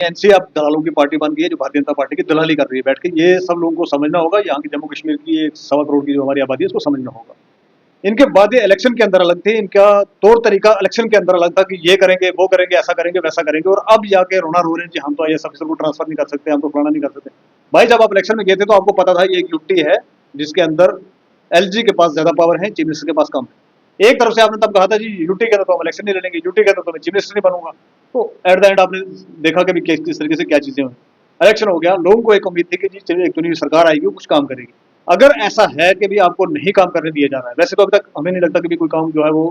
NC अब दलालों की पार्टी बन गई है, जो भारतीय जनता पार्टी की दलाली कर रही है बैठ के। ये सब लोगों को समझना होगा, यहाँ की जम्मू कश्मीर की 1.25 करोड़ की जो हमारी आबादी है उसको समझना होगा। इनके वादे इलेक्शन के अंदर अलग थे, इनका तौर तरीका इलेक्शन के अंदर अलग था कि ये करेंगे, वो करेंगे, ऐसा करेंगे, वैसा करेंगे, और अब जाके रोना रो रहे हैं कि हम तो आईएएस ऑफिसर को ट्रांसफर नहीं कर सकते, हम तो फलाना नहीं कर सकते। भाई जब आप इलेक्शन में गए थे तो आपको पता था ये एक यूटी है जिसके अंदर एलजी के पास ज्यादा पावर है, चीफ मिनिस्टर के पास कम है। एक तरफ से आपने तब कहा था जी यूटी के अंदर तो हम इलेक्शन नहीं लड़ेंगे, यूटी के अंदर तो मैं चीफ मिनिस्टर नहीं बनूंगा। तो एट द एंड आपने देखा कि किस तरीके से क्या चीजें हुई। इलेक्शन हो गया, लोगों को एक उम्मीद थी कि जी एक चुनी सरकार आएगी, वो कुछ काम करेगी। अगर ऐसा है कि भी आपको नहीं काम करने दिया जा रहा है, वैसे तो अभी तक हमें नहीं लगता कि भी कोई काम जो है वो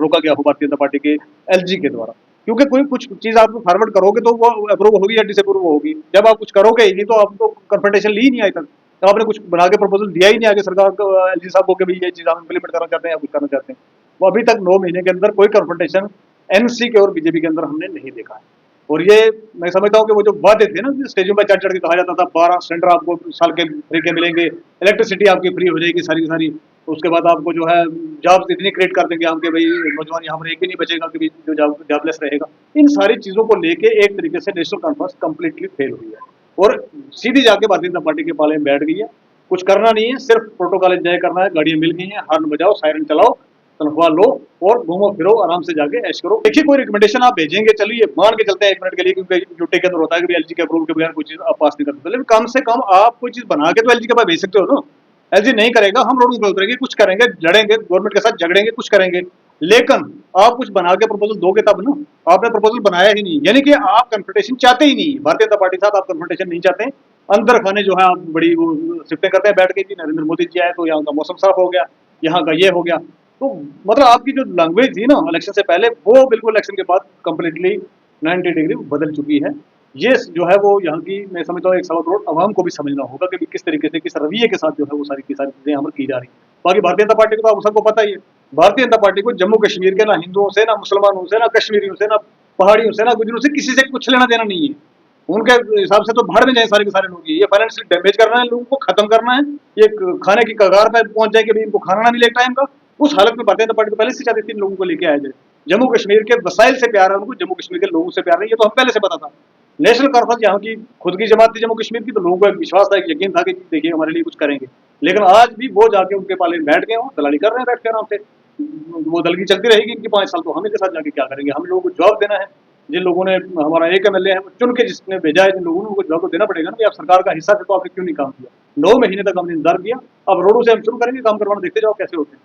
रोका गया हो भारतीय जनता पार्टी के एलजी के द्वारा, क्योंकि कोई कुछ चीज आप फॉरवर्ड करोगे तो वो अप्रूव होगी या डिसअप्रूव होगी। जब आप कुछ करोगे ही नहीं तो आप तो कन्फ्रंटेशन ली ही नहीं आई तक, तो आपने कुछ बना के प्रपोजल दिया ही नहीं आगे सरकार को, एलजी साहब को, कि भी ये चीज हम इम्प्लीमेंट करना चाहते हैं या कुछ करना चाहते हैं। वो अभी तक 9 महीने के अंदर कोई कन्फ्रंटेशन एनसी के और बीजेपी के अंदर हमने नहीं देखा है। और ये मैं समझता हूँ कि वो जो वादे थे ना, स्टेजों पर चढ़ चढ़ के कहा जाता था 12 सिलेंडर आपको साल के फ्री के मिलेंगे, इलेक्ट्रिसिटी आपकी फ्री हो जाएगी सारी की सारी, उसके बाद आपको जो है जॉब्स इतनी क्रिएट कर देंगे हम कि भाई नौजवान यहाँ पर एक भी नहीं बचेगा कि जो जॉबलेस रहेगा। इन सारी चीजों को लेके एक तरीके से नेशनल कॉन्फ्रेंस कंप्लीटली फेल हुई है और सीधी जाके भारतीय जनता पार्टी के पाले में बैठ गई है। कुछ करना नहीं है, सिर्फ प्रोटोकॉल एंजॉय करना है, गाड़ियां मिल गई हैं, हॉर्न बजाओ, सायरन चलाओ, तनख्वाह लो और घूमो फिरो आराम से जाके ऐश करो। देखिए कोई रिकमेंडेशन आप भेजेंगे, चलिए मान के चलते हैं 1 मिनट के लिए, क्योंकि यूटी के अंदर होता है कि एलजी के अप्रूवल के बगैर कोई चीज आप पास नहीं कर सकते, लेकिन कम से कम आप कोई चीज बना के तो एलजी के पास भेज सकते हो ना। एलजी नहीं करेगा, हम रोड पर उतरेंगे, कुछ करेंगे, लड़ेंगे गवर्नमेंट के साथ, झगड़ेंगे, कुछ करेंगे, लेकिन आप कुछ बना के प्रपोजल दोगे तब ना। आपने प्रपोजल बनाया ही नहीं, यानी कि आप कन्फ्रंटेशन चाहते ही नहीं, भारतीय जनता पार्टी के साथ आप कन्फ्रंटेशन नहीं चाहते। अंदर खाने जो है आप बड़ी वो सिफतें करते हैं बैठ के कि नरेंद्र मोदी जी आए तो यहाँ का मौसम साफ हो गया, यहाँ का ये हो गया। तो मतलब आपकी जो लैंग्वेज थी ना इलेक्शन से पहले, वो बिल्कुल इलेक्शन के बाद कंप्लीटली 90 डिग्री बदल चुकी है। ये जो है वो यहाँ की मैं समझता हूँ 1.25 करोड़ आवाम को भी समझना होगा कि किस तरीके से, किस रवैये के साथ जो है वो सारी की सारी चीजें यहाँ पर की जा रही है। बाकी भारतीय जनता पार्टी को तो आप सबको पता ही है, भारतीय जनता पार्टी को जम्मू कश्मीर के ना हिंदुओं से, ना मुसलमानों से, ना कश्मीरियों से, ना पहाड़ियों से, ना गुजरों से, किसी से कुछ लेना देना नहीं है। उनके हिसाब से तो भाड़ में जाए सारे के सारे लोग। ये फाइनेंशियल डैमेज करना है, लोगों को खत्म करना है, ये खाने की कगार पर पहुंच जाए कि इनको खाना ना मिले टाइम का। उस हालत में भारतीय जनता पार्टी को पहले से चाहती थी लोगों को लेके आया जाए। जम्मू कश्मीर के वसाइल से प्यार है उनको, जम्मू कश्मीर के लोगों से प्यार नहीं, ये तो हम पहले से पता था। नेशनल कॉन्फ्रेंस यहाँ की खुद की जमात थी जम्मू कश्मीर की, तो लोगों को एक विश्वास था, एक यकीन था कि देखिए हमारे लिए कुछ करेंगे। लेकिन आज भी वो जाके उनके पाले में बैठ गए हो, दलाली कर रहे हैं बैठ के आराम से। वो दलगी चलती रहेगी इनकी 5 साल, तो हम इनके साथ जाके क्या करेंगे। हम लोगों को जवाब देना है, जिन लोगों ने हमारा एक एमएलए है वो चुन के जिसने भेजा है, जिन लोगों ने उनको जवाब तो देना पड़ेगा ना कि आप सरकार का हिस्सा थे तो आपने क्यों नहीं काम किया। 9 महीने तक हमने इंतजार किया, अब रोडों से हम शुरू करेंगे काम करवाना, देखते जाओ कैसे होते हैं।